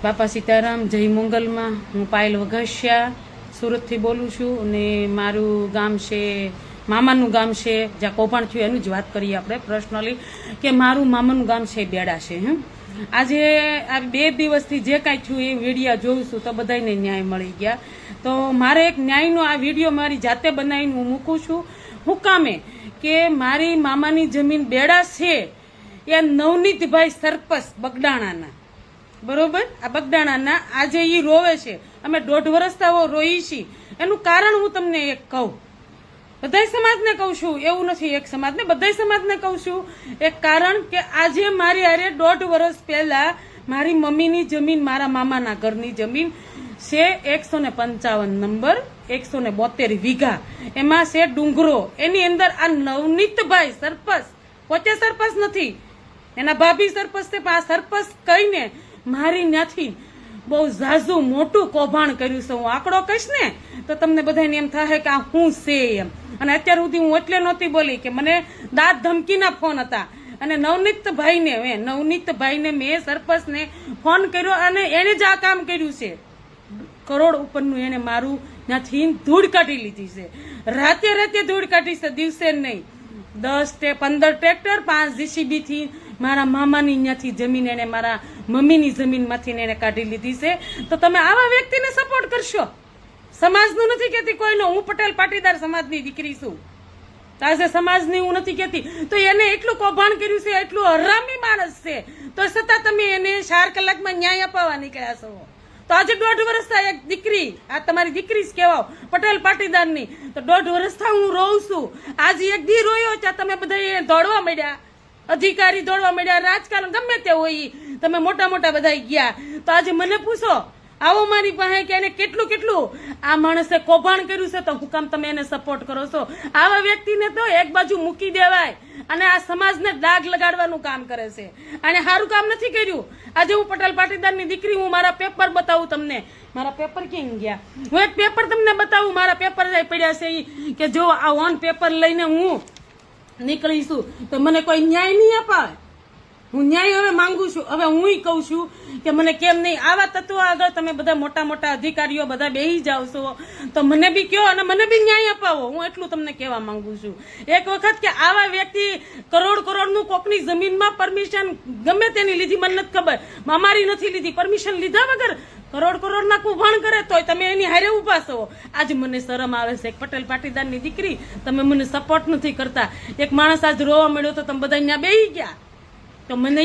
બાપા સીતારામ, જય મંગલમાં। હું પાયલ વઘાસિયા સુરતથી બોલું છું અને મારું ગામ છે, મામાનું ગામ છે, જ્યાં કૌભાંડ થયું એનું જ વાત કરીએ આપણે પર્સનલી, કે મારું મામાનું ગામ છે બેડા છે। આજે આ 2 દિવસથી જે કાંઈ થયું એ વિડીયો જોઉં છું તો બધાને ન્યાય મળી ગયા। તો મારે એક ન્યાયનો આ વિડીયો મારી જાતે બનાવીને હું મૂકું છું। હું કામે કે મારી મામાની જમીન બેડા છે એ નવનીતભાઈ સરપસ બગડાણાના, બરોબર, આ બગડાણાના આજે એ રોવે છે, અમે 1.5 વર્ષથી રોઈ છીએ। એનું કારણ હું તમને એક કહું, બધા સમાજને કહું છું, એવું નથી એક સમાજને, બધા સમાજને કહું છું એક કારણ કે આજે મારી હારે 1.5 વર્ષ પહેલા મારી મમ્મીની જમીન, મારા મામાના ઘરની જમીન છે 155 નંબર, 172 વીઘા, એમાં છે ડુંગરો। એની અંદર આ નવનીતભાઈ સરપંચ, પોતે સરપંચ નથી, એના ભાભી સરપંચ છે, પણ આ સરપંચ કહીને મારી ત્યાંથી બહુ ઝાઝું મોટું કૌભાંડ કર્યું છે। હું આંકડો કહીશ ને તો તમને બધાને એમ થાય કે આ શું છે એમ। અને અત્યાર સુધી હું એટલે નહોતી બોલી કે મને દાંત ધમકીના ફોન હતા, અને નવનીતભાઈને મેં સરપંચને ફોન કર્યો અને એને જ આ કામ કર્યું છે। કરોડ ઉપરનું એને મારું ત્યાંથી ધૂળ કાઢી લીધી છે, રાતે ધૂળ કાઢી છે, દિવસે નહીં। 10-15 ટ્રેક્ટર, 5 જીસીબી થી મારા મામાની ત્યાંથી જમીન એને મારા મમ્મીની જમીનમાંથી એને કાઢી લીધી છે। તો તમે આવા વ્યક્તિને સપોર્ટ કરશો? સમાજનું નથી કહેતી કોઈનો, હું પટેલ પાટીદાર સમાજની દીકરી છું, આજે સમાજની હું નથી કહેતી। તો એને એટલું કૌભાંડ કર્યું છે, એટલું હરામી માણસ છે, તો છતાં તમે એને 4 કલાકમાં ન્યાય અપાવવા નીકળ્યા છો। તો આજે 1.5 વર્ષથી એક દીકરી, આ તમારી દીકરી જ કહેવાઓ પટેલ પાટીદારની, તો 1.5 વર્ષથી હું રોઉં છું। આજે એક દી રોયો ત્યાં તમે બધા દોડવા માંડ્યા, અધિકારી દોડવા માંડ્યા, રાજકારણ ગમે તે હોય, તમે મોટા બધા ગયા। તો આજે મને પૂછો, આવો મારી પાસે કે એને કેટલું આ માણસે કૌભાંડ કર્યું છે, તો હું કામ તમે એને સપોર્ટ કરો છો? આવા વ્યક્તિને તો એક બાજુ મૂકી દેવાય, અને આ સમાજને ડાઘ લગાડવાનું કામ કરે છે, અને સારું કામ નથી કર્યું। આજે હું પટેલ પાટીદારની દીકરી, હું મારા પેપર બતાવું તમને, મારા પેપર ક્યાં ગયા? હું એક પેપર તમને બતાવું, મારા પેપર પડ્યા છે કે જો આ ઓન પેપર લઈને હું નીકળીશું તો મને કોઈ ન્યાય નહીં અપાવે। હું ન્યાય હવે માંગુ છું, હવે હું કહું છું કે મને કેમ નહીં? આવા તત્વો આગળ તમે બધા મોટા અધિકારીઓ બધા બેસી જાવ છો, તો મને બી કહો અને મને બી ન્યાય અપાવો। હું એટલું તમને કહેવા માંગુ છું એક વખત કે આવા વ્યક્તિ કરોડનું કોકની જમીનમાં પરમિશન ગમે તેની લીધી, મને નથી ખબર, અમારી નથી લીધી, પરમિશન લીધા વગર કરોડના કૌભાંડ કરે તોય તમે એની હારે ઉભા છો। આજ મને શરમ આવે છે, એક પટેલ પાટીદારની દીકરી તમે મને સપોર્ટ નથી કરતા। એક માણસ આજ રોવા મળ્યો તો તમે બધા અહીંયા બેસી ગયા, તો મને